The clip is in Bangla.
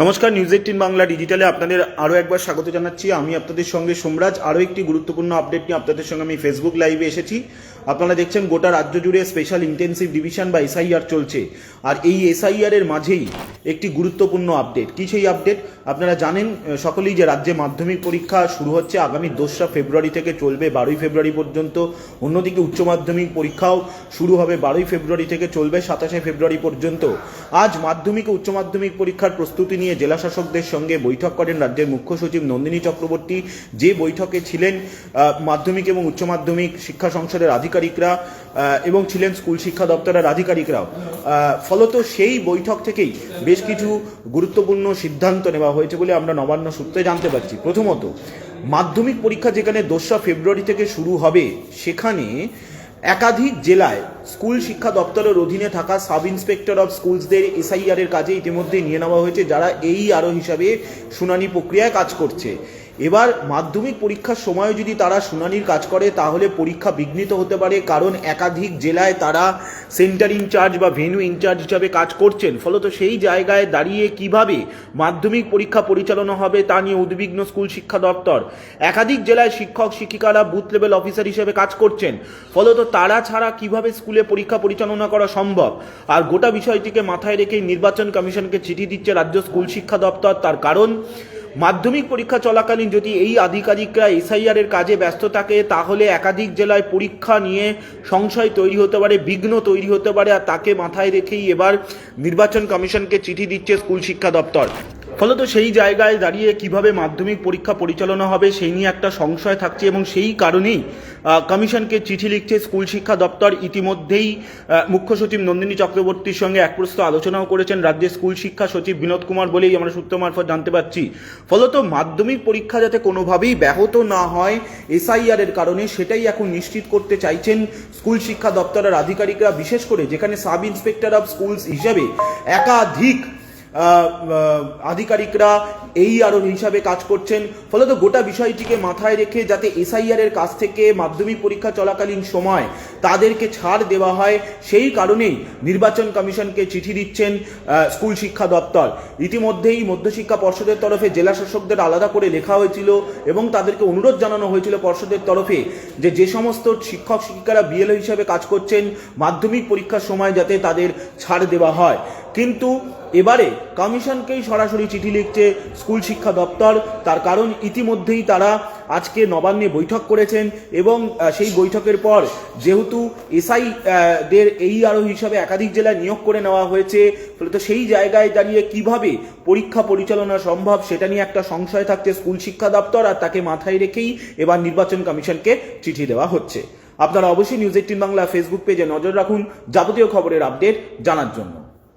নমস্কার, নিউজ 18 বাংলা ডিজিটালে আপনাদের আরও একবার স্বাগত জানাচ্ছি। আমি আপনাদের সঙ্গে সোমরাজ। আরও একটি গুরুত্বপূর্ণ আপডেট নিয়ে আপনাদের সঙ্গে আমি ফেসবুক লাইভে এসেছি। আপনারা দেখছেন গোটা রাজ্য জুড়ে স্পেশাল ইন্টেন্সিভ ডিভিশন বা এসআইআর চলছে, আর এই এসআইআর এর মাঝেই একটি গুরুত্বপূর্ণ আপডেট। কি সেই আপডেট? আপনারা জানেন সকলেই যে রাজ্যে মাধ্যমিক পরীক্ষা শুরু হচ্ছে আগামী 2রা ফেব্রুয়ারি থেকে, চলবে 12ই ফেব্রুয়ারি পর্যন্ত। অন্যদিকে উচ্চ মাধ্যমিক পরীক্ষাও শুরু হবে 12ই ফেব্রুয়ারি থেকে, চলবে 27শে ফেব্রুয়ারি পর্যন্ত। আজ মাধ্যমিক ও উচ্চ মাধ্যমিক পরীক্ষার প্রস্তুতি নিয়ে জেলা শাসকদের সঙ্গে বৈঠক করেন রাজ্যের মুখ্য সচিব নন্দিনী চক্রবর্তী। যে বৈঠকে ছিলেন মাধ্যমিক এবং উচ্চ মাধ্যমিক শিক্ষা সংসদের আধিকারিকরা এবং ছিলেন স্কুল শিক্ষা দপ্তরের আধিকারিকরাও। ফলত সেই বৈঠক থেকেই বেশ কিছু গুরুত্বপূর্ণ সিদ্ধান্ত নেওয়া হয়েছে বলে আমরা নবান্ন সূত্রে জানতে পারছি। প্রথমত, মাধ্যমিক পরীক্ষা যেখানে 2রা ফেব্রুয়ারি থেকে শুরু হবে, সেখানে একাধিক জেলায় স্কুল শিক্ষা দপ্তরের অধীনে থাকা সাব ইন্সপেক্টর অফ স্কুলসদের এসআইআর এর কাজে ইতিমধ্যে নিয়ে নেওয়া হয়েছে, যারা এই আরও হিসাবে শুনানি প্রক্রিয়ায় কাজ করছে। এবার মাধ্যমিক পরীক্ষার সময় যদি তারা শুনানির কাজ করে, তাহলে পরীক্ষা বিঘ্নিত হতে পারে, কারণ একাধিক জেলায় তারা সেন্টার ইনচার্জ বা ভেন্যু ইনচার্জ হিসাবে কাজ করছেন। ফলত সেই জায়গায় দাঁড়িয়ে কিভাবে মাধ্যমিক পরীক্ষা পরিচালনা হবে তা নিয়ে উদ্বিগ্ন স্কুল শিক্ষা দপ্তর। একাধিক জেলায় শিক্ষক শিক্ষিকারা বুথ লেভেল অফিসার হিসেবে কাজ করছেন, ফলত তারা ছাড়া কিভাবে স্কুলে পরীক্ষা পরিচালনা করা সম্ভব। আর গোটা বিষয়টিকে মাথায় রেখে নির্বাচন কমিশনকে চিঠি দিচ্ছে রাজ্য স্কুল শিক্ষা দপ্তর। তার কারণ, মাধ্যমিক পরীক্ষা চলাকালীন যদি এই আধিকারিকরা এসআইআর এর কাজে ব্যস্ত থাকে, তাহলে একাধিক জেলায় পরীক্ষা নিয়ে সংশয় তৈরি হতে পারে, বিঘ্ন তৈরি হতে পারে। আর তাকে মাথায় রেখেই এবার নির্বাচন কমিশনকে চিঠি দিচ্ছে স্কুল শিক্ষা দপ্তর। ফলত সেই জায়গায় দাঁড়িয়ে কিভাবে মাধ্যমিক পরীক্ষা পরিচালনা হবে সেই নিয়ে একটা সংশয় থাকছে, এবং সেই কারণেই কমিশনকে চিঠি লিখছে স্কুল শিক্ষা দপ্তর। ইতিমধ্যেই মুখ্য সচিব নন্দিনী চক্রবর্তীর সঙ্গে এক প্রস্তুত আলোচনাও করেছেন রাজ্যের স্কুল শিক্ষা সচিব বিনোদ কুমার বলেই আমরা সূত্র মারফত জানতে পারছি। ফলত মাধ্যমিক পরীক্ষা যাতে কোনোভাবেই ব্যাহত না হয় এসআইআর এর কারণে, সেটাই এখন নিশ্চিত করতে চাইছেন স্কুল শিক্ষা দপ্তরের আধিকারিকরা, বিশেষ করে যেখানে সাব ইন্সপেক্টর অফ স্কুলস হিসাবে একাধিক আধিকারিকরা এই আরও হিসাবে কাজ করছেন। ফলত গোটা বিষয়টিকে মাথায় রেখে যাতে এসআইআর এর কাছ থেকে মাধ্যমিক পরীক্ষা চলাকালীন সময় তাদেরকে ছাড় দেওয়া হয়, সেই কারণেই নির্বাচন কমিশনকে চিঠি দিচ্ছেন স্কুল শিক্ষা দপ্তর। ইতিমধ্যেই মধ্যশিক্ষা পর্ষদের তরফে জেলা শাসকদের আলাদা করে লেখা হয়েছিল এবং তাদেরকে অনুরোধ জানানো হয়েছিল পর্ষদের তরফে যে সমস্ত শিক্ষক শিক্ষিকারা বিএলও হিসাবে কাজ করছেন, মাধ্যমিক পরীক্ষার সময় যাতে তাদের ছাড় দেওয়া হয়। কিন্তু এবারে কমিশনকেই সরাসরি চিঠি লিখছে স্কুল শিক্ষা দপ্তর। তার কারণ, ইতিমধ্যেই তারা আজকে নবান্নে বৈঠক করেছেন এবং সেই বৈঠকের পর যেহেতু এসআই দের এই আরও হিসাবে একাধিক জেলায় নিয়োগ করে নেওয়া হয়েছে, ফলে তো সেই জায়গায় দাঁড়িয়ে কিভাবে পরীক্ষা পরিচালনা সম্ভব সেটা নিয়ে একটা সংশয় থাকছে স্কুল শিক্ষা দপ্তর, আর তাকে মাথায় রেখেই এবার নির্বাচন কমিশনকে চিঠি দেওয়া হচ্ছে। আপনারা অবশ্যই নিউজ 18 বাংলা ফেসবুক পেজে নজর রাখুন যাবতীয় খবরের আপডেট জানার জন্য।